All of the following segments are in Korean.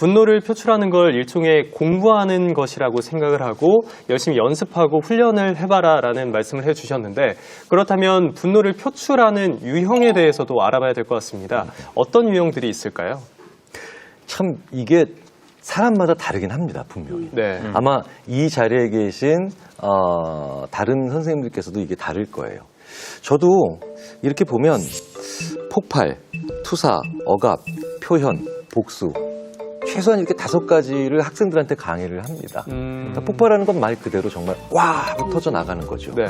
분노를 표출하는 걸 일종의 공부하는 것이라고 생각을 하고 열심히 연습하고 훈련을 해봐라 라는 말씀을 해주셨는데, 그렇다면 분노를 표출하는 유형에 대해서도 알아봐야 될 것 같습니다. 어떤 유형들이 있을까요? 참 이게 사람마다 다르긴 합니다, 분명히. 네. 아마 이 자리에 계신 다른 선생님들께서도 이게 다를 거예요. 저도 이렇게 보면 폭발, 투사, 억압, 표현, 복수, 최소한 이렇게 5가지를 학생들한테 강의를 합니다. 그러니까 폭발하는 건 말 그대로 정말 와 하고 터져 나가는 거죠. 네.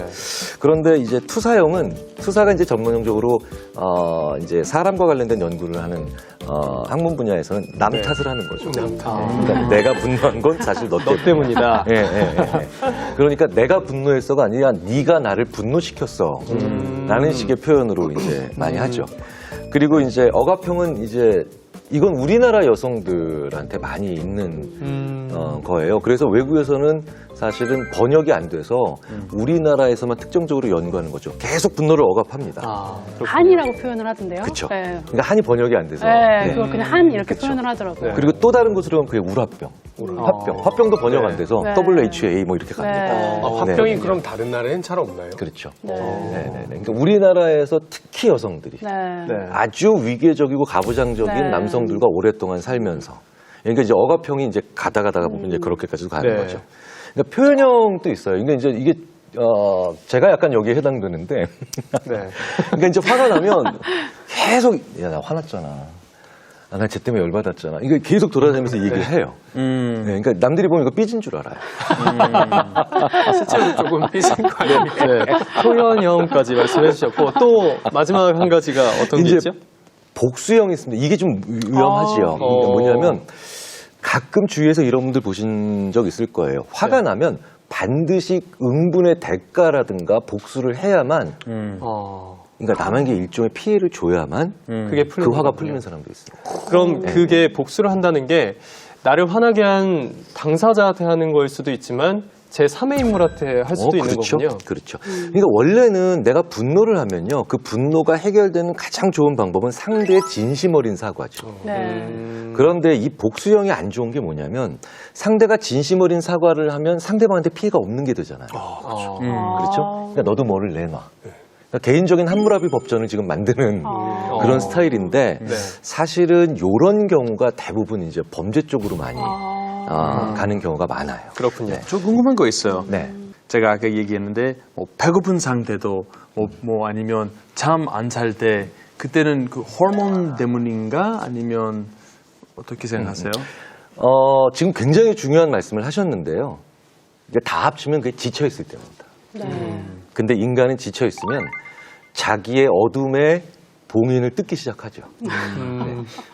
그런데 이제 투사가 이제 전문용적으로 이제 사람과 관련된 연구를 하는 학문 분야에서는 남 탓을 하는 거죠. 그러니까 내가 분노한 건 사실 너 때문이다. 예. 그러니까 내가 분노했어가 아니라 네가 나를 분노시켰어. 라는 식의 표현으로 이제 많이 하죠. 그리고 이제 억압형은 이제 이건 우리나라 여성들한테 많이 있는 거예요. 그래서 외국에서는 사실은 번역이 안 돼서 우리나라에서만 특정적으로 연구하는 거죠. 계속 분노를 억압합니다. 한이라고 표현을 하던데요. 그렇죠. 네. 그러니까 한이 번역이 안 돼서. 네, 그걸 그냥 한 이렇게 표현을 하더라고요. 네. 그리고 또 다른 곳으로 가면 그게 우라병, 화병도 번역 안 돼서 네. WHA 뭐 이렇게 갑니다. 네. 화병이 네. 그럼 다른 나라엔 잘 없나요? 그렇죠. 네. 네네네. 그러니까 우리나라에서 특히 여성들이 네. 아주 위계적이고 가부장적인 네. 남성들과 오랫동안 살면서, 그러니까 이제 억압형이 이제 가다가 보면 이제 그렇게까지도 가는 네. 거죠. 그러니까 표현형도 있어요. 그러니까 이제 이게 제가 약간 여기에 해당되는데, 네. 그러니까 이제 화가 나면 계속 야 나 화났잖아. 나 쟤 때문에 열받았잖아. 이거 계속 돌아다니면서 얘기를 해요. 네, 그러니까 남들이 보면 이거 삐진 줄 알아요. 실제로 조금 삐진 거 아닙니까? 네. 표현형까지 말씀해 주셨고, 또 마지막 한 가지가 어떤 게 이제 있죠? 복수형이 있습니다. 이게 좀 위험하지요. 그러니까 뭐냐면 가끔 주위에서 이런 분들 보신 적 있을 거예요. 화가 나면 반드시 응분의 대가라든가 복수를 해야만, 그러니까 남에게 일종의 피해를 줘야만 그게 그 풀리는 화가 거군요. 풀리는 사람도 있어요. 그럼 그게 복수를 한다는 게 나를 화나게 한 당사자한테 하는 거일 수도 있지만 제3의 인물한테 할 수도 있는 그렇죠. 거군요. 그렇죠. 그러니까 원래는 내가 분노를 하면요, 그 분노가 해결되는 가장 좋은 방법은 상대의 진심 어린 사과죠. 네. 그런데 이 복수형이 안 좋은 게 뭐냐면 상대가 진심 어린 사과를 하면 상대방한테 피해가 없는 게 되잖아요. 그렇죠? 그러니까 너도 뭐를 내놔. 그러니까 개인적인 함무라비 법전을 지금 만드는 그런 스타일인데, 네. 사실은 이런 경우가 대부분 이제 범죄 쪽으로 많이 가는 경우가 많아요. 그렇군요. 네. 저 궁금한 거 있어요. 네. 제가 아까 얘기했는데 뭐 배고픈 상태도 뭐 아니면 잠 안 잘 때 그때는 그 호르몬 때문인가 아니면 어떻게 생각하세요? 지금 굉장히 중요한 말씀을 하셨는데요. 이제 다 합치면 그게 지쳐있을 때입니다. 근데 인간은 지쳐있으면 자기의 어둠의 봉인을 뜯기 시작하죠. 네.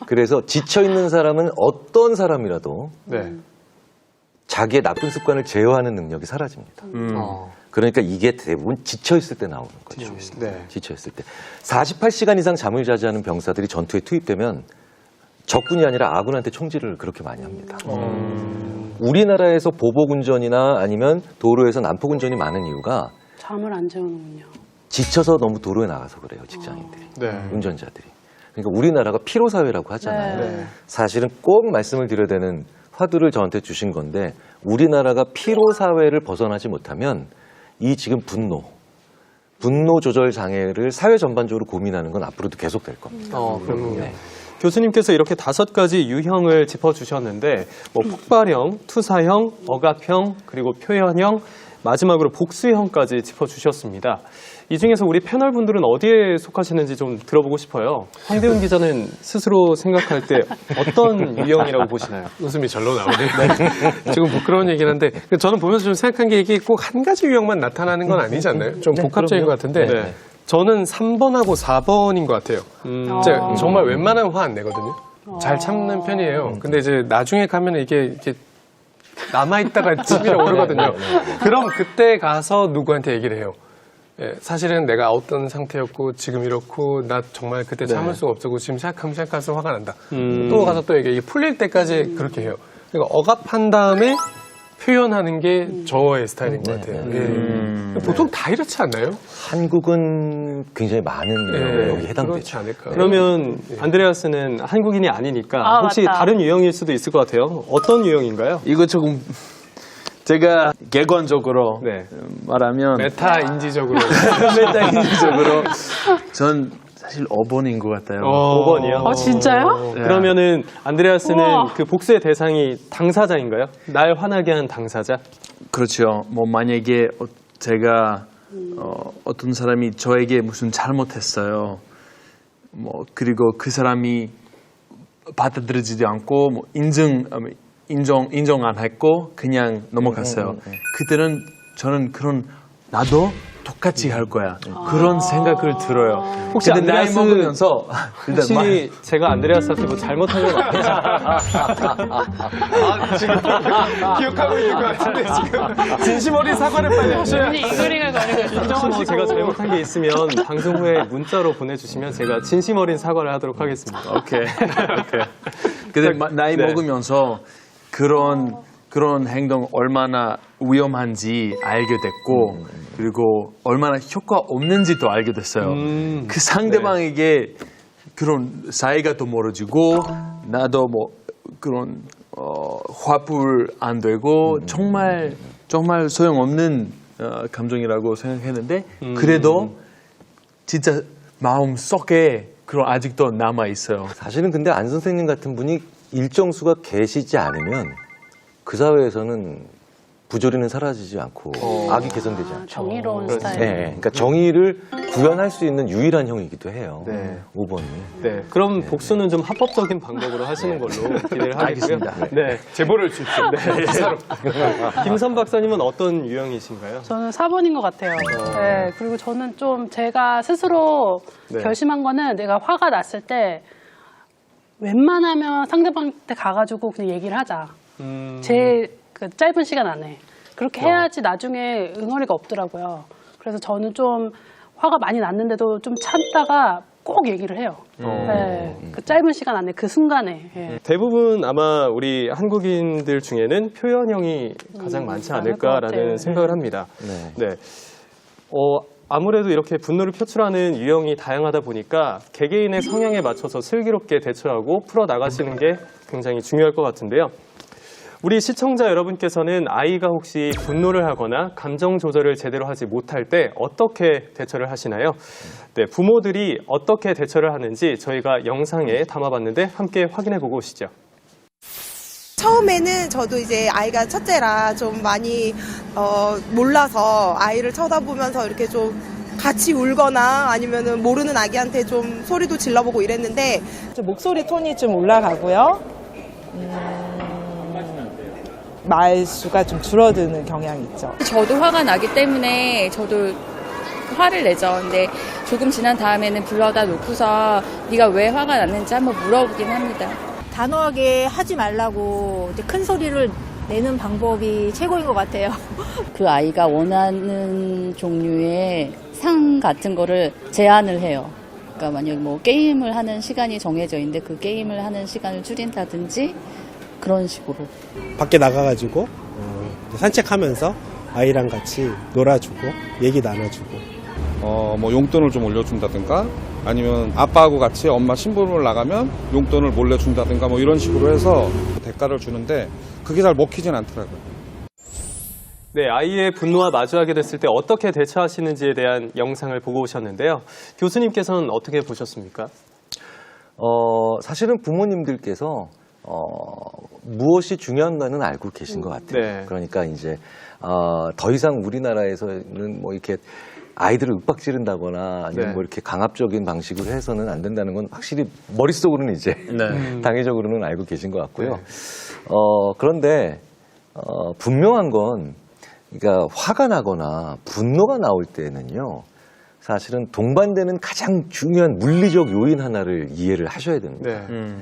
그래서 지쳐있는 사람은 어떤 사람이라도 네. 자기의 나쁜 습관을 제어하는 능력이 사라집니다. 그러니까 이게 대부분 지쳐있을 때 나오는 거죠. 네. 지쳐있을 때. 48시간 이상 잠을 자지 않은 병사들이 전투에 투입되면 적군이 아니라 아군한테 총질을 그렇게 많이 합니다. 우리나라에서 보복운전이나 아니면 도로에서 난폭운전이 많은 이유가 잠을 안 재우는군요. 지쳐서 너무 도로에 나가서 그래요, 직장인들이. 네. 운전자들이. 그러니까 우리나라가 피로사회라고 하잖아요. 네. 사실은 꼭 말씀을 드려야 되는 화두를 저한테 주신 건데, 우리나라가 피로사회를 벗어나지 못하면 이 지금 분노 조절 장애를 사회 전반적으로 고민하는 건 앞으로도 계속될 겁니다. 그렇군요. 교수님께서 이렇게 5가지 유형을 짚어주셨는데, 뭐 폭발형, 투사형, 억압형, 그리고 표현형, 마지막으로 복수형까지 짚어주셨습니다. 이 중에서 우리 패널분들은 어디에 속하시는지 좀 들어보고 싶어요. 황대훈 기자는 스스로 생각할 때 어떤 유형이라고 보시나요? 웃음이 절로 나오네요. 지금 부끄러운 얘기긴 한데, 저는 보면서 좀 생각한 게 이게 꼭 한 가지 유형만 나타나는 건 아니지 않나요? 좀 복합적인 것 같은데, 네. 저는 3번하고 4번인 것 같아요. 제가 정말 웬만하면 화 안 내거든요. 잘 참는 편이에요. 근데 이제 나중에 가면 이게 남아있다가 집이라 오르거든요. 그럼 그때 가서 누구한테 얘기를 해요. 예, 사실은 내가 어떤 상태였고 지금 이렇고 나 정말 그때 참을 수가 없었고 지금 생각할수록 화가 난다. 또 가서 또 얘기해. 이게 풀릴 때까지 그렇게 해요. 그러니까 억압한 다음에 표현하는 게 저의 스타일인 것 같아요. 예. 보통 다 이렇지 않나요? 한국은 굉장히 많은 예, 여기 해당되죠. 그렇지 않을까. 그러면 안드레아스는 한국인이 아니니까 아, 혹시 맞다. 다른 유형일 수도 있을 것 같아요. 어떤 유형인가요? 이거 조금 제가 객관적으로 네. 말하면 메타인지적으로. 메타인지적으로 전 사실 5번인 것 같아요. 5번이요? 아, 진짜요? 그러면은 안드레아스는 우와. 그 복수의 대상이 당사자인가요? 날 화나게 한 당사자? 그렇죠. 뭐 만약에 제가 어떤 사람이 저에게 무슨 잘못했어요. 뭐 그리고 그 사람이 받아들이지 않고 뭐 인정 안 했고 그냥 넘어갔어요. 그때는 저는 그런 나도 똑같이 할 거야. 그런 생각을 들어요. 혹시 근데 나이 안드레아스 먹으면서 일단 혹시 제가 안드레아스한테 뭐 잘못한 건 아니죠? 기억하고 있는 것 같은데 지금 진심 어린 사과를 빨리 하셔야. 눈이 이글이글 거리고 혹시 뭐 제가 잘못한 게 있으면 방송 후에 문자로 보내주시면 제가 진심 어린 사과를 하도록 하겠습니다. 오케이. 근데 나이 네. 먹으면서 그런 행동 얼마나 위험한지 알게 됐고 그리고 얼마나 효과 없는지도 알게 됐어요. 그 상대방에게 그런 사이가 더 멀어지고 나도 뭐 그런 화풀 안 되고 정말 소용없는 감정이라고 생각했는데 그래도 진짜 마음 속에 그런 아직도 남아 있어요. 사실은 근데 안 선생님 같은 분이 일정 수가 계시지 않으면 그 사회에서는 부조리는 사라지지 않고 악이 개선되지 않죠. 정의로운 그렇지. 스타일. 네, 그러니까 정의를 구현할 수 있는 유일한 형이기도 해요. 네. 5번이. 네, 그럼 복수는 좀 합법적인 방법으로 하시는 걸로 기대를 하겠고요. 알겠습니다. 네, 제보를 주십시오. 네, 기사로. 김선 박사님은 어떤 유형이신가요? 저는 4번인 것 같아요. 네, 그리고 저는 좀 제가 스스로 네. 결심한 거는 내가 화가 났을 때 웬만하면 상대방한테 가가지고 그냥 얘기를 하자. 제일 그 짧은 시간 안에. 그렇게 해야지 나중에 응어리가 없더라고요. 그래서 저는 좀 화가 많이 났는데도 좀 참다가 꼭 얘기를 해요. 네, 그 짧은 시간 안에 그 순간에. 예. 대부분 아마 우리 한국인들 중에는 표현형이 가장 많지 많을 것 않을까라는 같아요. 생각을 합니다. 네. 네. 아무래도 이렇게 분노를 표출하는 유형이 다양하다 보니까 개개인의 성향에 맞춰서 슬기롭게 대처하고 풀어나가시는 게 굉장히 중요할 것 같은데요. 우리 시청자 여러분께서는 아이가 혹시 분노를 하거나 감정 조절을 제대로 하지 못할 때 어떻게 대처를 하시나요? 네, 부모들이 어떻게 대처를 하는지 저희가 영상에 담아봤는데 함께 확인해 보고 오시죠. 처음에는 저도 이제 아이가 첫째라 좀 많이 몰라서 아이를 쳐다보면서 이렇게 좀 같이 울거나 아니면은 모르는 아기한테 좀 소리도 질러보고 이랬는데 좀 목소리 톤이 좀 올라가고요. 말수가 좀 줄어드는 경향이 있죠. 저도 화가 나기 때문에 저도 화를 내죠. 근데 조금 지난 다음에는 불러다 놓고서 네가 왜 화가 났는지 한번 물어보긴 합니다. 단호하게 하지 말라고 이제 큰 소리를 내는 방법이 최고인 것 같아요. 그 아이가 원하는 종류의 상 같은 거를 제한을 해요. 그러니까 만약 뭐 게임을 하는 시간이 정해져 있는데 그 게임을 하는 시간을 줄인다든지 그런 식으로. 밖에 나가가지고 산책하면서 아이랑 같이 놀아주고 얘기 나눠주고 뭐 용돈을 좀 올려준다든가 아니면 아빠하고 같이 엄마 심부름을 나가면 용돈을 몰래 준다든가 뭐 이런 식으로 해서 대가를 주는데 그게 잘 먹히진 않더라고요. 네, 아이의 분노와 마주하게 됐을 때 어떻게 대처하시는지에 대한 영상을 보고 오셨는데요. 교수님께서는 어떻게 보셨습니까? 사실은 부모님들께서 무엇이 중요한가는 알고 계신 것 같아요. 네. 그러니까 이제 더 이상 우리나라에서는 뭐 이렇게 아이들을 윽박지른다거나 아니면 네. 뭐 이렇게 강압적인 방식으로 해서는 안 된다는 건 확실히 머릿속으로는 이제 당위적으로는 알고 계신 것 같고요. 그런데 분명한 건 그러니까 화가 나거나 분노가 나올 때는요. 사실은 동반되는 가장 중요한 물리적 요인 하나를 이해를 하셔야 됩니다. 네.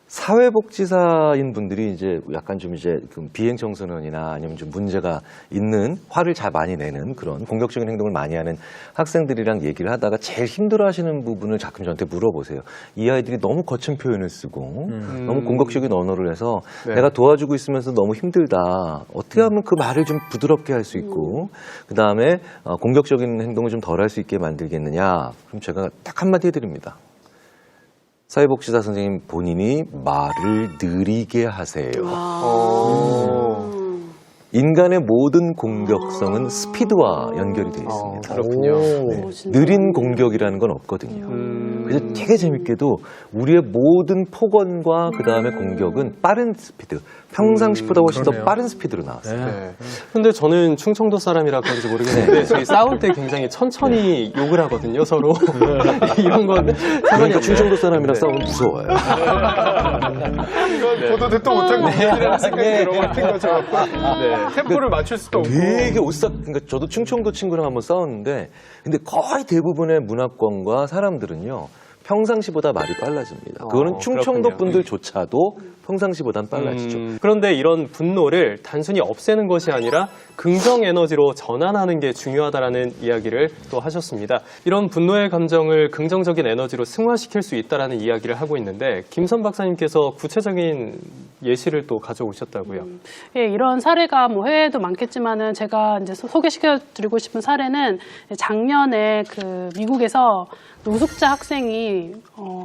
사회복지사인 분들이 이제 약간 좀 이제 비행 청소년이나 아니면 좀 문제가 있는 화를 잘 많이 내는 그런 공격적인 행동을 많이 하는 학생들이랑 얘기를 하다가 제일 힘들어하시는 부분을 가끔 저한테 물어보세요. 이 아이들이 너무 거친 표현을 쓰고 너무 공격적인 언어를 해서 내가 도와주고 있으면서 너무 힘들다. 어떻게 하면 그 말을 좀 부드럽게 할 수 있고 그 다음에 공격적인 행동을 좀 덜 할 수 있게 만들겠느냐. 그럼 제가 딱 한마디 해드립니다. 사회복지사 선생님 본인이 말을 느리게 하세요. 인간의 모든 공격성은 스피드와 연결이 되어 있습니다. 그렇군요. 네. 느린 공격이라는 건 없거든요. 그래서 되게 재밌게도 우리의 모든 폭언과 그 다음에 공격은 빠른 스피드, 평상시보다 훨씬 더 빠른 스피드로 나왔어요. 네. 근데 저는 충청도 사람이라 그런지 모르겠는데 저희 싸울 때 굉장히 천천히 욕을 하거든요, 서로. 이런 건 그러니까 충청도 사람이랑 싸우면 무서워요. 이건 보도 듣도 못한 얘기라는 생각이 들어 같은 거죠. 네. 템포를 맞출 수도 없고. 되게 그러니까 저도 충청도 친구랑 한번 싸웠는데, 근데 거의 대부분의 문화권과 사람들은요, 평상시보다 말이 빨라집니다. 그거는 충청도 그렇군요. 분들조차도 평상시보단 빨라지죠. 그런데 이런 분노를 단순히 없애는 것이 아니라 긍정 에너지로 전환하는 게 중요하다라는 이야기를 또 하셨습니다. 이런 분노의 감정을 긍정적인 에너지로 승화시킬 수 있다라는 이야기를 하고 있는데 김선 박사님께서 구체적인 예시를 또 가져오셨다고요. 예, 이런 사례가 뭐 해외에도 많겠지만은 제가 이제 소개시켜드리고 싶은 사례는 작년에 그 미국에서 노숙자 학생이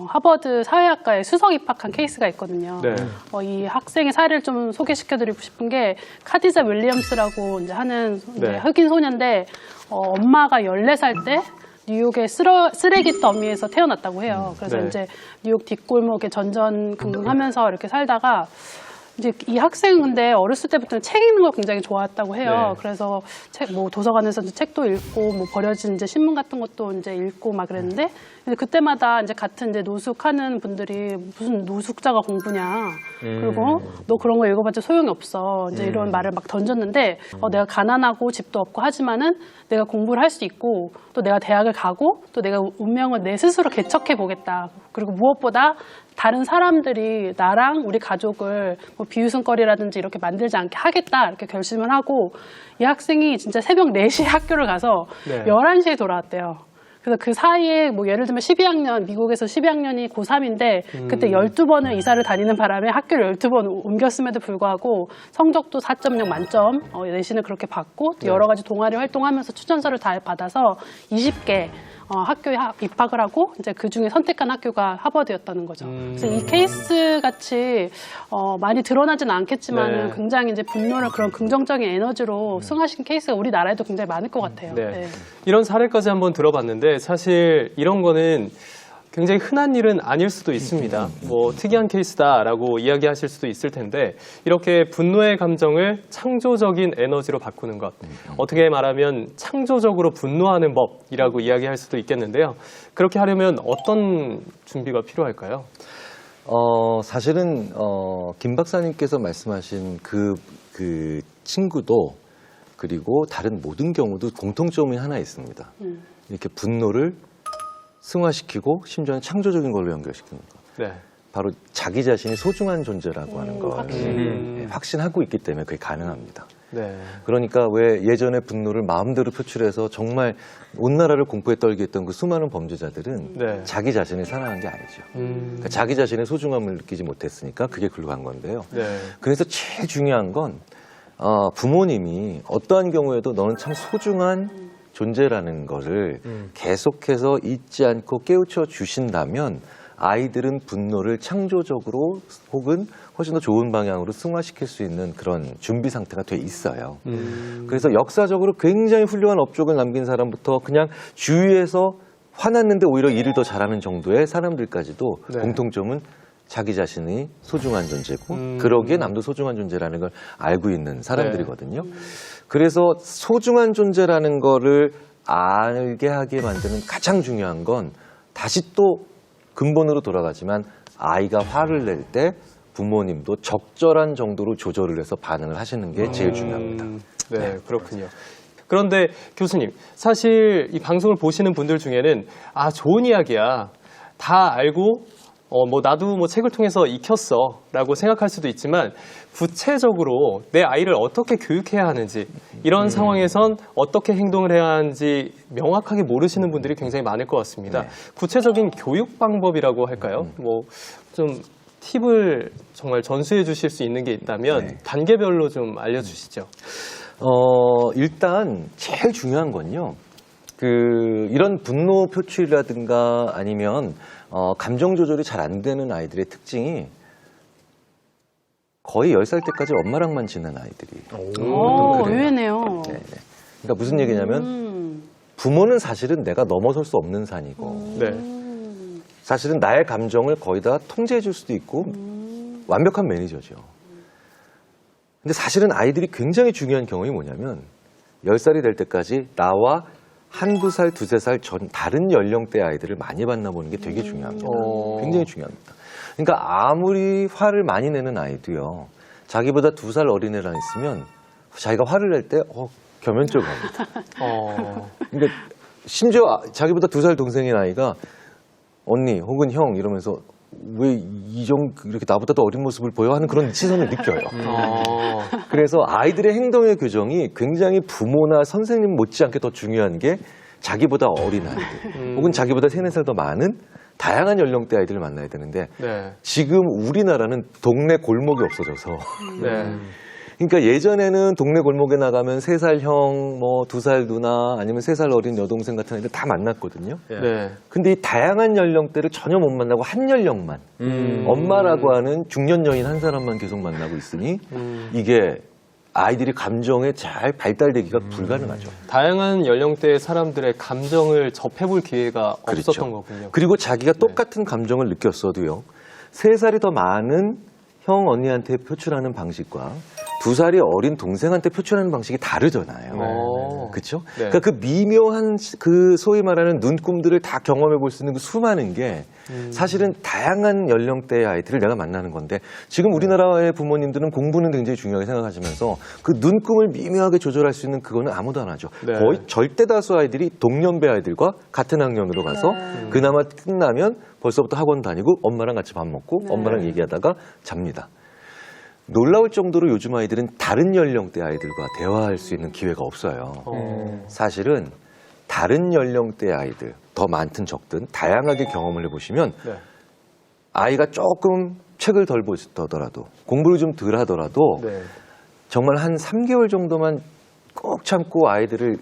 하버드 사회학과에 수석 입학한 케이스가 있거든요. 네. 이 학생의 사례를 좀 소개시켜드리고 싶은 게 카디자 윌리엄스라고 이제 하는 이제 네. 흑인 소년인데 엄마가 14살 때 뉴욕의 쓰레기 더미에서 태어났다고 해요. 그래서 네. 이제 뉴욕 뒷골목에 전전긍긍하면서 이렇게 살다가 이제 이 학생은 근데 어렸을 때부터 책 읽는 걸 굉장히 좋아했다고 해요. 네. 그래서 뭐 도서관에서 이제 책도 읽고 뭐 버려진 이제 신문 같은 것도 이제 읽고 막 그랬는데 근데 그때마다 이제 같은 이제 노숙하는 분들이 무슨 노숙자가 공부냐. 그리고 너 그런 거 읽어봤자 소용이 없어. 이제 이런 말을 막 던졌는데 내가 가난하고 집도 없고 하지만은 내가 공부를 할 수 있고 또 내가 대학을 가고 또 내가 운명을 내 스스로 개척해 보겠다. 그리고 무엇보다 다른 사람들이 나랑 우리 가족을 뭐 비웃음거리라든지 이렇게 만들지 않게 하겠다 이렇게 결심을 하고 이 학생이 진짜 새벽 4시에 학교를 가서 네. 11시에 돌아왔대요. 그래서 그 사이에 뭐 예를 들면 12학년, 미국에서 12학년이 고3인데 그때 12번을 이사를 다니는 바람에 학교를 12번 옮겼음에도 불구하고 성적도 4.0 만점 내신을 그렇게 받고 또 여러 가지 동아리 활동하면서 추천서를 다 받아서 20개 학교에 입학을 하고 이제 그 중에 선택한 학교가 하버드였다는 거죠. 그래서 이 케이스 같이 많이 드러나지는 않겠지만 네. 굉장히 이제 분노를 그런 긍정적인 에너지로 승화시킨 케이스가 우리나라에도 굉장히 많을 것 같아요. 네. 네. 이런 사례까지 한번 들어봤는데 사실 이런 거는 굉장히 흔한 일은 아닐 수도 있습니다. 뭐 특이한 케이스다라고 이야기하실 수도 있을 텐데 이렇게 분노의 감정을 창조적인 에너지로 바꾸는 것. 어떻게 말하면 창조적으로 분노하는 법이라고 이야기할 수도 있겠는데요. 그렇게 하려면 어떤 준비가 필요할까요? 사실은 김 박사님께서 말씀하신 그 친구도 그리고 다른 모든 경우도 공통점이 하나 있습니다. 이렇게 분노를 승화시키고 심지어는 창조적인 걸로 연결시키는 것. 네. 바로 자기 자신이 소중한 존재라고 하는 걸 확신하고 있기 때문에 그게 가능합니다. 네. 그러니까 왜 예전에 분노를 마음대로 표출해서 정말 온 나라를 공포에 떨게 했던 그 수많은 범죄자들은 네. 자기 자신을 사랑한 게 아니죠. 그러니까 자기 자신의 소중함을 느끼지 못했으니까 그게 글로 간 건데요. 네. 그래서 제일 중요한 건 부모님이 어떠한 경우에도 너는 참 소중한 존재라는 거를 계속해서 잊지 않고 깨우쳐 주신다면 아이들은 분노를 창조적으로 혹은 훨씬 더 좋은 방향으로 승화시킬 수 있는 그런 준비 상태가 돼 있어요. 그래서 역사적으로 굉장히 훌륭한 업적을 남긴 사람부터 그냥 주위에서 화났는데 오히려 일을 더 잘하는 정도의 사람들까지도 네. 공통점은 자기 자신이 소중한 존재고 그러기에 남도 소중한 존재라는 걸 알고 있는 사람들이거든요. 그래서 소중한 존재라는 거를 알게 하게 만드는 가장 중요한 건 다시 또 근본으로 돌아가지만 아이가 화를 낼 때 부모님도 적절한 정도로 조절을 해서 반응을 하시는 게 제일 중요합니다. 네, 그렇군요. 그런데 교수님, 사실 이 방송을 보시는 분들 중에는 좋은 이야기야. 다 알고 뭐 나도 뭐 책을 통해서 익혔어라고 생각할 수도 있지만 구체적으로 내 아이를 어떻게 교육해야 하는지 이런 상황에선 어떻게 행동을 해야 하는지 명확하게 모르시는 분들이 굉장히 많을 것 같습니다. 구체적인 교육 방법이라고 할까요? 뭐 좀 팁을 정말 전수해 주실 수 있는 게 있다면 단계별로 좀 알려주시죠. 일단 제일 중요한 건요. 이런 분노 표출이라든가 아니면 감정 조절이 잘 안 되는 아이들의 특징이 거의 10살 때까지 엄마랑만 지낸 아이들이. 의외네요. 그러니까 무슨 얘기냐면 부모는 사실은 내가 넘어설 수 없는 산이고 사실은 나의 감정을 거의 다 통제해 줄 수도 있고 완벽한 매니저죠. 근데 사실은 아이들이 굉장히 중요한 경험이 뭐냐면 10살이 될 때까지 나와 한두 살, 두세 살 전 다른 연령대 아이들을 많이 만나보는 게 되게 중요합니다. 굉장히 중요합니다. 그러니까 아무리 화를 많이 내는 아이도요. 자기보다 2살 어린 애랑 있으면 자기가 화를 낼 때 겸연쩍어 합니다. 그러니까 심지어 자기보다 2살 동생인 아이가 언니 혹은 형 이러면서 왜 이렇게 나보다 더 어린 모습을 보여 하는 그런 시선을 느껴요. 그래서 아이들의 행동의 교정이 굉장히 부모나 선생님 못지않게 더 중요한 게 자기보다 어린 아이들 혹은 자기보다 3, 4살 더 많은 다양한 연령대 아이들을 만나야 되는데 지금 우리나라는 동네 골목이 없어져서 그러니까 예전에는 동네 골목에 나가면 3살 형, 뭐 2살 누나 아니면 3살 어린 여동생 같은 아이들 다 만났거든요. 근데 이 다양한 연령대를 전혀 못 만나고 한 연령만 엄마라고 하는 중년 여인 한 사람만 계속 만나고 있으니 이게 아이들이 감정에 잘 발달되기가 불가능하죠. 다양한 연령대의 사람들의 감정을 접해볼 기회가 없었던 거군요. 그리고 자기가 똑같은 감정을 느꼈어도요. 3살이 더 많은 형, 언니한테 표출하는 방식과 2살이 어린 동생한테 표출하는 방식이 다르잖아요. 그렇죠? 그러니까 그 미묘한 그 소위 말하는 눈금들을 다 경험해 볼 수 있는 그 수많은 게 사실은 다양한 연령대의 아이들을 내가 만나는 건데 지금 우리나라의 부모님들은 공부는 굉장히 중요하게 생각하시면서 그 눈금을 미묘하게 조절할 수 있는 그거는 아무도 안 하죠. 거의 절대 다수 아이들이 동년배 아이들과 같은 학년으로 가서 그나마 끝나면 벌써부터 학원 다니고 엄마랑 같이 밥 먹고 엄마랑 얘기하다가 잡니다. 놀라울 정도로 요즘 아이들은 다른 연령대 아이들과 대화할 수 있는 기회가 없어요. 사실은 다른 연령대 아이들, 더 많든 적든 다양하게 경험을 해보시면 아이가 조금 책을 덜 보더라도 공부를 좀 덜 하더라도 정말 한 3개월 정도만 꼭 참고 아이들을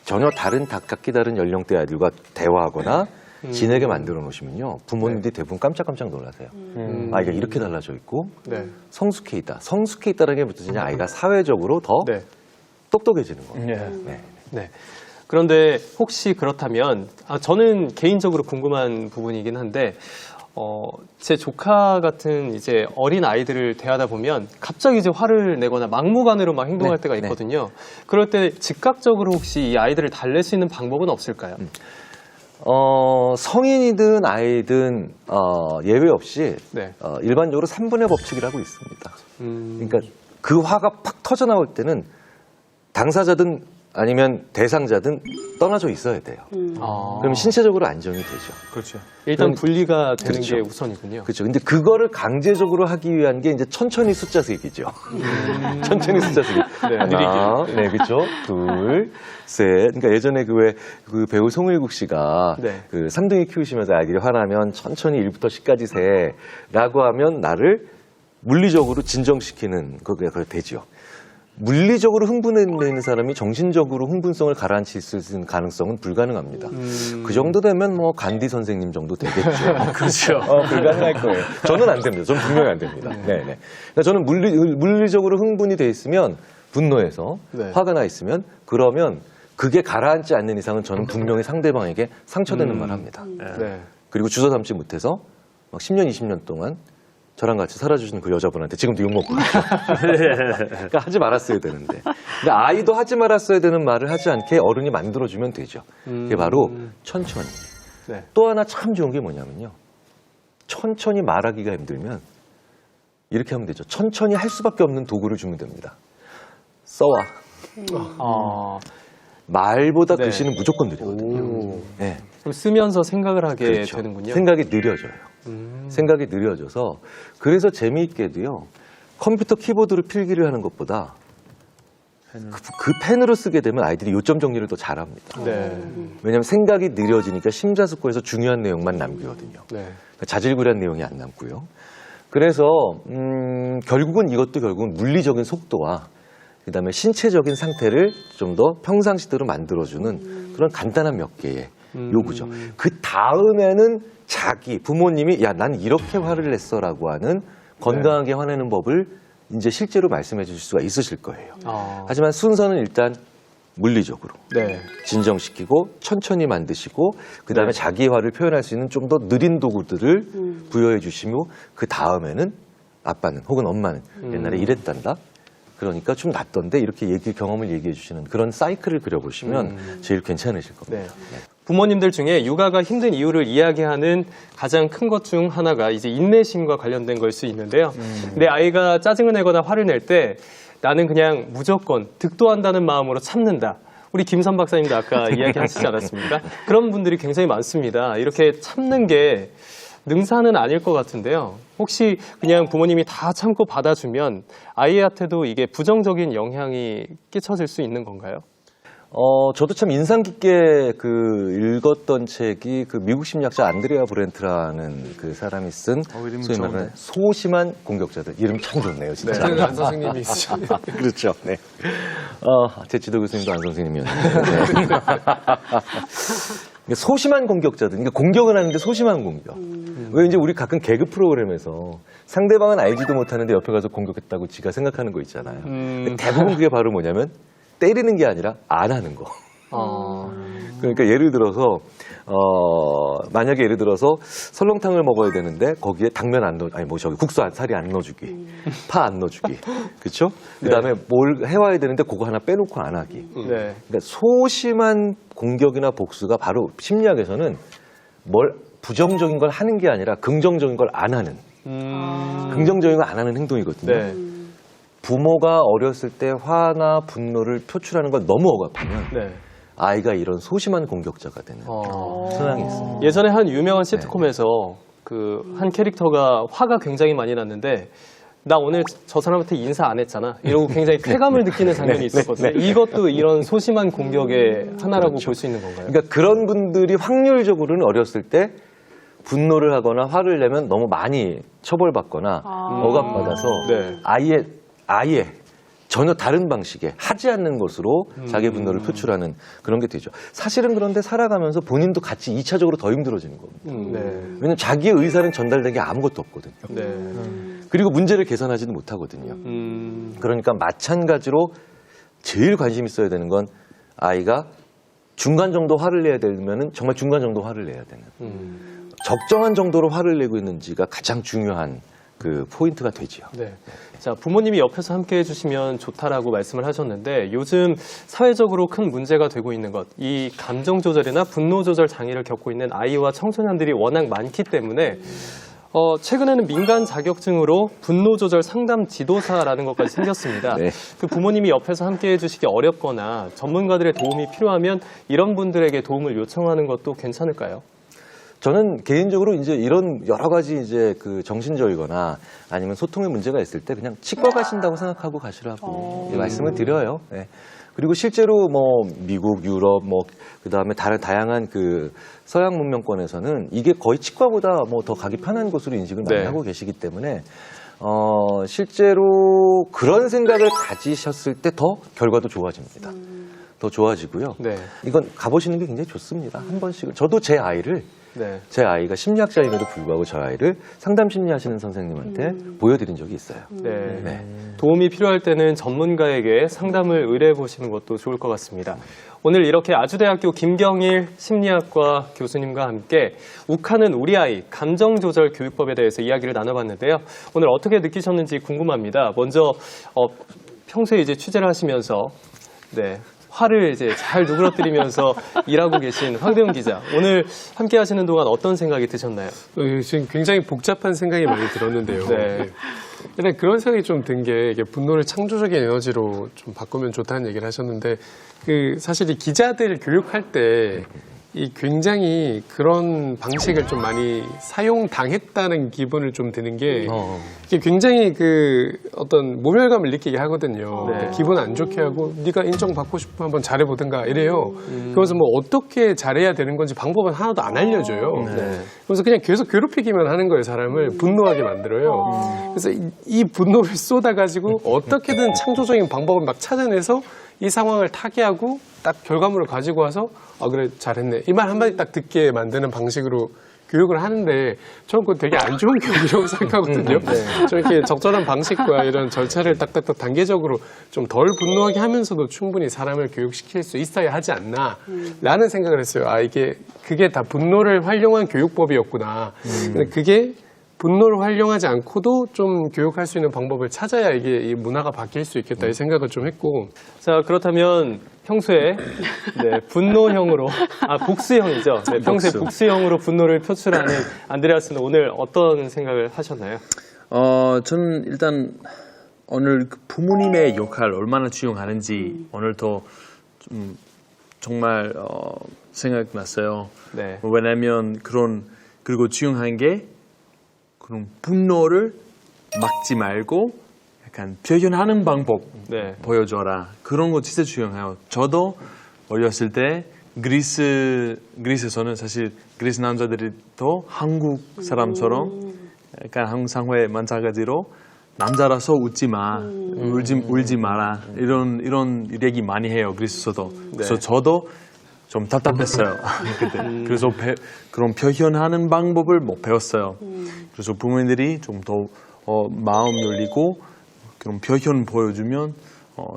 전혀 다른 각기 다른 연령대 아이들과 대화하거나 지내게 만들어 놓으시면요. 부모님들이 대부분 깜짝깜짝 놀라세요. 아이가 이렇게 달라져 있고 성숙해 있다. 성숙해 있다는 게 무슨 뜻이냐. 아이가 사회적으로 더 똑똑해지는 거예요. 그런데 혹시 그렇다면 저는 개인적으로 궁금한 부분이긴 한데 제 조카 같은 이제 어린 아이들을 대하다 보면 갑자기 이제 화를 내거나 막무가내로 막 행동할 때가 있거든요. 그럴 때 즉각적으로 혹시 이 아이들을 달랠 수 있는 방법은 없을까요? 성인이든 아이든 예외 없이 일반적으로 3분의 법칙이라고 있습니다. 그러니까 그 화가 팍 터져 나올 때는 당사자든 아니면 대상자든 떠나져 있어야 돼요. 그럼 신체적으로 안정이 되죠. 그렇죠. 일단 분리가 되는 게 우선이군요. 그렇죠. 근데 그거를 강제적으로 하기 위한 게 이제 천천히 숫자 세기죠. 천천히 숫자 세기. 하나, 그렇죠. 둘, 셋. 그러니까 예전에 그 배우 송일국 씨가 그 삼둥이 키우시면서 아이들이 화나면 천천히 1부터 10까지 세라고 하면 나를 물리적으로 진정시키는 그게 되죠. 물리적으로 흥분해내는 사람이 정신적으로 흥분성을 가라앉힐 수 있는 가능성은 불가능합니다. 그 정도 되면 뭐 간디 선생님 정도 되겠죠. 그렇죠. 불가능할 거예요. 저는 안 됩니다. 저는 분명히 안 됩니다. 네네. 그러니까 저는 물리적으로 흥분이 돼 있으면 분노해서 화가 나 있으면 그러면 그게 가라앉지 않는 이상은 저는 분명히 상대방에게 상처되는 말을 합니다. 그리고 주워 담지 못해서 막 10년, 20년 동안 저랑 같이 살아주시는 그 여자분한테 지금도 욕먹고 있죠. 그러니까 하지 말았어야 되는데. 그러니까 아이도 하지 말았어야 되는 말을 하지 않게 어른이 만들어주면 되죠. 그게 바로 천천히. 또 하나 참 좋은 게 뭐냐면요. 천천히 말하기가 힘들면 이렇게 하면 되죠. 천천히 할 수밖에 없는 도구를 주면 됩니다. 써와. 말보다 글씨는 무조건 느리거든요. 그럼 쓰면서 생각을 하게 되는군요. 생각이 느려져요. 생각이 느려져서 그래서 재미있게도요. 컴퓨터 키보드로 필기를 하는 것보다 그 펜으로 쓰게 되면 아이들이 요점 정리를 더 잘합니다. 네. 왜냐하면 생각이 느려지니까 심사숙고해서 중요한 내용만 남기거든요. 네. 그러니까 자질구레한 내용이 안 남고요. 그래서 결국은 결국은 물리적인 속도와 그다음에 신체적인 상태를 좀 더 평상시대로 만들어주는 그런 간단한 몇 개의 요구죠. 그 다음에는 부모님이 야, 난 이렇게 화를 냈어라고 하는 건강하게 화내는 법을 이제 실제로 말씀해 주실 수가 있으실 거예요. 하지만 순서는 일단 물리적으로 네. 진정시키고 천천히 만드시고 그다음에 자기의 화를 표현할 수 있는 좀 더 느린 도구들을 부여해 주시고 그 다음에는 아빠는 혹은 엄마는 옛날에 이랬단다. 그러니까 좀 낫던데 이렇게 경험을 얘기해 주시는 그런 사이클을 그려보시면 제일 괜찮으실 겁니다. 네. 부모님들 중에 육아가 힘든 이유를 이야기하는 가장 큰 것 중 하나가 이제 인내심과 관련된 걸 수 있는데요. 내 아이가 짜증을 내거나 화를 낼 때 나는 그냥 무조건 득도한다는 마음으로 참는다. 우리 김선 박사님도 아까 이야기하시지 않았습니까? 그런 분들이 굉장히 많습니다. 이렇게 참는 게 능사는 아닐 것 같은데요. 혹시 그냥 부모님이 다 참고 받아주면 아이한테도 이게 부정적인 영향이 끼쳐질 수 있는 건가요? 저도 참 인상 깊게 읽었던 책이 미국 심리학자 안드레아 브렌트라는 그 사람이 쓴 이름이 소위 말하는 좋은데. 소심한 공격자들. 이름 참 좋네요, 진짜. 네, 안 선생님이 있으시죠. 그렇죠. 네. 제 지도 교수님도 안 선생님이었는데. 네. 소심한 공격자들. 그러니까 공격을 하는데 소심한 공격. 왜 이제 우리 가끔 개그 프로그램에서 상대방은 알지도 못하는데 옆에 가서 공격했다고 지가 생각하는 거 있잖아요. 근데 대부분 그게 바로 뭐냐면 때리는 게 아니라 안 하는 거. 그러니까 예를 들어서 만약에 예를 들어서 설렁탕을 먹어야 되는데 거기에 당면 안 넣어 국수 살이 안 넣어주기, 파 안 넣어주기, 그렇죠? 그다음에 뭘 해와야 되는데 그거 하나 빼놓고 안 하기. 네. 그러니까 소심한 공격이나 복수가 바로 심리학에서는 부정적인 걸 하는 게 아니라 긍정적인 걸 안 하는, 긍정적인 걸 안 하는 행동이거든요. 네. 부모가 어렸을 때 화나 분노를 표출하는 걸 너무 억압하면 네. 아이가 이런 소심한 공격자가 되는 성향이 있습니다. 예전에 한 유명한 시트콤에서 한 캐릭터가 화가 굉장히 많이 났는데 나 오늘 저 사람한테 인사 안 했잖아. 이러고 굉장히 쾌감을 느끼는 장면이 있었거든요. 이것도 이런 소심한 공격의 하나라고 볼 수 있는 건가요? 그러니까 그런 분들이 확률적으로는 어렸을 때 분노를 하거나 화를 내면 너무 많이 처벌받거나 억압받아서 네. 아예 전혀 다른 방식의 하지 않는 것으로 자기의 분노를 표출하는 그런 게 되죠. 사실은 그런데 살아가면서 본인도 같이 2차적으로 더 힘들어지는 겁니다. 네. 왜냐하면 자기의 의사는 전달된 게 아무것도 없거든요. 네. 그리고 문제를 개선하지도 못하거든요. 그러니까 마찬가지로 제일 관심 있어야 되는 건 아이가 중간 정도 화를 내야 되면 정말 중간 정도 화를 내야 되는 적정한 정도로 화를 내고 있는지가 가장 중요한 그 포인트가 되지요. 네. 자, 부모님이 옆에서 함께 해주시면 좋다라고 말씀을 하셨는데 요즘 사회적으로 큰 문제가 되고 있는 것, 이 감정 조절이나 분노 조절 장애를 겪고 있는 아이와 청소년들이 워낙 많기 때문에 최근에는 민간 자격증으로 분노 조절 상담 지도사라는 것까지 생겼습니다. 네. 그 부모님이 옆에서 함께 해주시기 어렵거나 전문가들의 도움이 필요하면 이런 분들에게 도움을 요청하는 것도 괜찮을까요? 저는 개인적으로 이제 이런 여러 가지 이제 정신적이거나 아니면 소통에 문제가 있을 때 그냥 치과 가신다고 생각하고 가시라고 말씀을 드려요. 네. 그리고 실제로 미국, 유럽, 그다음에 다양한 서양 문명권에서는 이게 거의 치과보다 더 가기 편한 곳으로 인식을 많이 하고 계시기 때문에 실제로 그런 생각을 가지셨을 때 더 결과도 좋아집니다. 더 좋아지고요. 네. 이건 가보시는 게 굉장히 좋습니다. 한 번씩은. 저도 제 아이가 심리학자임에도 불구하고 저 아이를 상담 심리하시는 선생님한테 보여드린 적이 있어요. 네. 도움이 필요할 때는 전문가에게 상담을 의뢰해 보시는 것도 좋을 것 같습니다. 오늘 이렇게 아주대학교 김경일 심리학과 교수님과 함께 욱하는 우리 아이 감정조절 교육법에 대해서 이야기를 나눠봤는데요. 오늘 어떻게 느끼셨는지 궁금합니다. 먼저 평소에 이제 취재를 하시면서 화를 이제 잘 누그러뜨리면서 일하고 계신 황대훈 기자. 오늘 함께 하시는 동안 어떤 생각이 드셨나요? 지금 굉장히 복잡한 생각이 많이 들었는데요. 네. 근데 그런 생각이 좀 든 게 분노를 창조적인 에너지로 좀 바꾸면 좋다는 얘기를 하셨는데 사실 이 기자들 교육할 때 이 굉장히 그런 방식을 좀 많이 사용당했다는 기분을 좀 드는 게 이게 굉장히 그 어떤 모멸감을 느끼게 하거든요. 네. 기분 안 좋게 하고 네가 인정받고 싶으면 한번 잘해보든가 이래요. 그래서 뭐 어떻게 잘해야 되는 건지 방법은 하나도 안 알려줘요. 그래서 그냥 계속 괴롭히기만 하는 거예요. 사람을 분노하게 만들어요. 그래서 이 분노를 쏟아가지고 어떻게든 창조적인 방법을 막 찾아내서 이 상황을 타개하고 딱 결과물을 가지고 와서 아 그래 잘했네 이 말 한마디 딱 듣게 만드는 방식으로 교육을 하는데 저는 그거 되게 안 좋은 교육이라고 생각하거든요. 좀 이렇게 적절한 방식과 이런 절차를 딱딱딱 단계적으로 좀 덜 분노하게 하면서도 충분히 사람을 교육시킬 수 있어야 하지 않나 라는 생각을 했어요. 아 그게 다 분노를 활용한 교육법이었구나. 근데 그게 분노를 활용하지 않고도 좀 교육할 수 있는 방법을 찾아야 이게 이 문화가 바뀔 수 있겠다 이 생각을 좀 했고. 자, 그렇다면 평소에 분노형으로, 복수형이죠. 네, 평소에 복수형으로 분노를 표출하는 안드레아스는 오늘 어떤 생각을 하셨나요? 저는 일단 오늘 그 부모님의 역할 얼마나 중요하는지 오늘 더 좀 정말 생각났어요. 네. 왜냐하면 그리고 중요한 게 그런 분노를 막지 말고 약간 표현하는 방법 보여줘라. 그런 거 진짜 중요해요. 저도 어렸을 때 그리스에서는 사실 그리스 남자들이 더 한국 사람처럼 약간 한국 사회의 마찬가지로 남자라서 웃지 마, 울지 마라 이런 얘기 많이 해요. 그리스에서도. 그래서 저도 좀 답답했어요. 그때. 그래서 그런 표현하는 방법을 배웠어요. 그래서 부모님들이 좀 더 마음 열리고 그런 표현 보여주면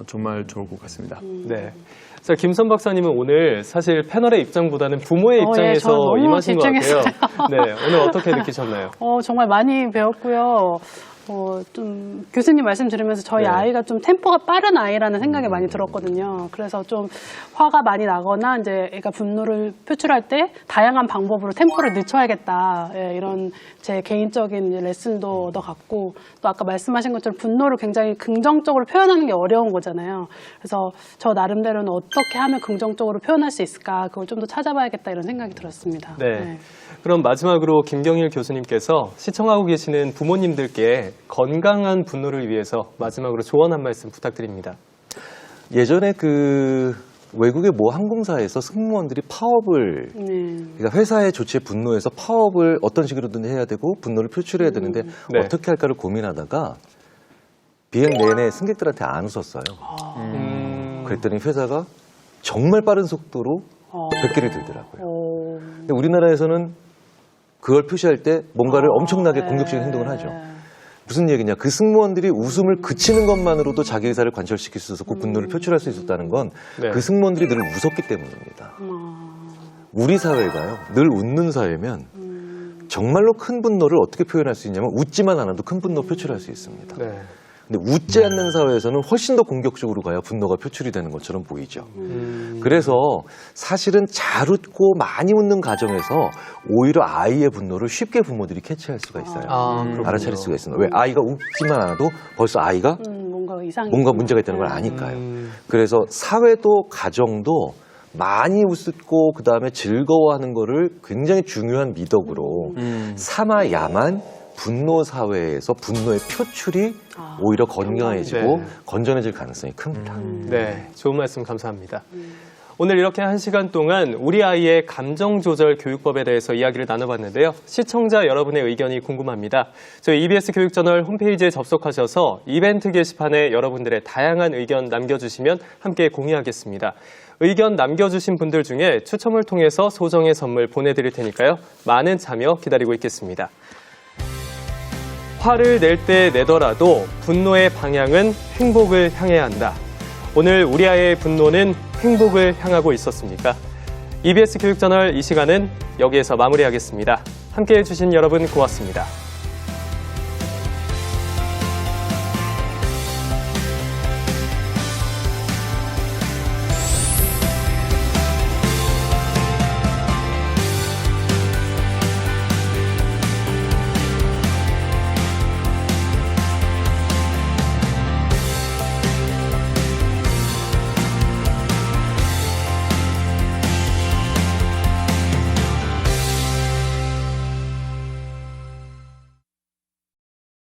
정말 좋을 것 같습니다. 네. 자, 김선 박사님은 오늘 사실 패널의 입장보다는 부모의 입장에서 너무 임하신 것 같아요. 집중했어요. 네, 오늘 어떻게 느끼셨나요? 정말 많이 배웠고요. 좀 교수님 말씀 들으면서 저희 아이가 좀 템포가 빠른 아이라는 생각이 많이 들었거든요. 그래서 좀 화가 많이 나거나 이제 애가 분노를 표출할 때 다양한 방법으로 템포를 늦춰야겠다. 이런 제 개인적인 이제 레슨도 얻어갔고 또 아까 말씀하신 것처럼 분노를 굉장히 긍정적으로 표현하는 게 어려운 거잖아요. 그래서 저 나름대로는 어떻게 하면 긍정적으로 표현할 수 있을까 그걸 좀 더 찾아봐야겠다 이런 생각이 들었습니다. 네. 그럼 마지막으로 김경일 교수님께서 시청하고 계시는 부모님들께 건강한 분노를 위해서 마지막으로 조언 한 말씀 부탁드립니다. 예전에 외국의 모 항공사에서 승무원들이 파업을 그러니까 회사의 조치에 분노해서 파업을 어떤 식으로든 해야 되고 분노를 표출해야 되는데 어떻게 할까를 고민하다가 비행 내내 승객들한테 안 웃었어요. 그랬더니 회사가 정말 빠른 속도로 100개를 들더라고요. 근데 우리나라에서는 그걸 표시할 때 뭔가를 엄청나게 공격적인 행동을 하죠. 무슨 얘기냐? 그 승무원들이 웃음을 그치는 것만으로도 자기 의사를 관철시킬 수 있었고 분노를 표출할 수 있었다는 건 그 승무원들이 늘 웃었기 때문입니다. 우리 사회가요, 늘 웃는 사회면 정말로 큰 분노를 어떻게 표현할 수 있냐면 웃지만 않아도 큰 분노를 표출할 수 있습니다. 근데 웃지 않는 사회에서는 훨씬 더 공격적으로 가야 분노가 표출이 되는 것처럼 보이죠. 그래서 사실은 잘 웃고 많이 웃는 가정에서 오히려 아이의 분노를 쉽게 부모들이 캐치할 수가 있어요. 알아차릴 수가 있습니다. 왜? 아이가 웃지만 않아도 벌써 아이가 뭔가 문제가 있다는 걸 아니까요. 그래서 사회도 가정도 많이 웃고 그다음에 즐거워하는 거를 굉장히 중요한 미덕으로 삼아야만 분노 사회에서 분노의 표출이 오히려 건강해지고 건전해질 가능성이 큽니다. 네, 좋은 말씀 감사합니다. 오늘 이렇게 1시간 동안 우리 아이의 감정 조절 교육법에 대해서 이야기를 나눠봤는데요. 시청자 여러분의 의견이 궁금합니다. 저희 EBS 교육저널 홈페이지에 접속하셔서 이벤트 게시판에 여러분들의 다양한 의견 남겨주시면 함께 공유하겠습니다. 의견 남겨주신 분들 중에 추첨을 통해서 소정의 선물 보내드릴 테니까요. 많은 참여 기다리고 있겠습니다. 화를 낼 때 내더라도 분노의 방향은 행복을 향해야 한다. 오늘 우리 아이의 분노는 행복을 향하고 있었습니까? EBS 교육저널 이 시간은 여기에서 마무리하겠습니다. 함께해 주신 여러분 고맙습니다.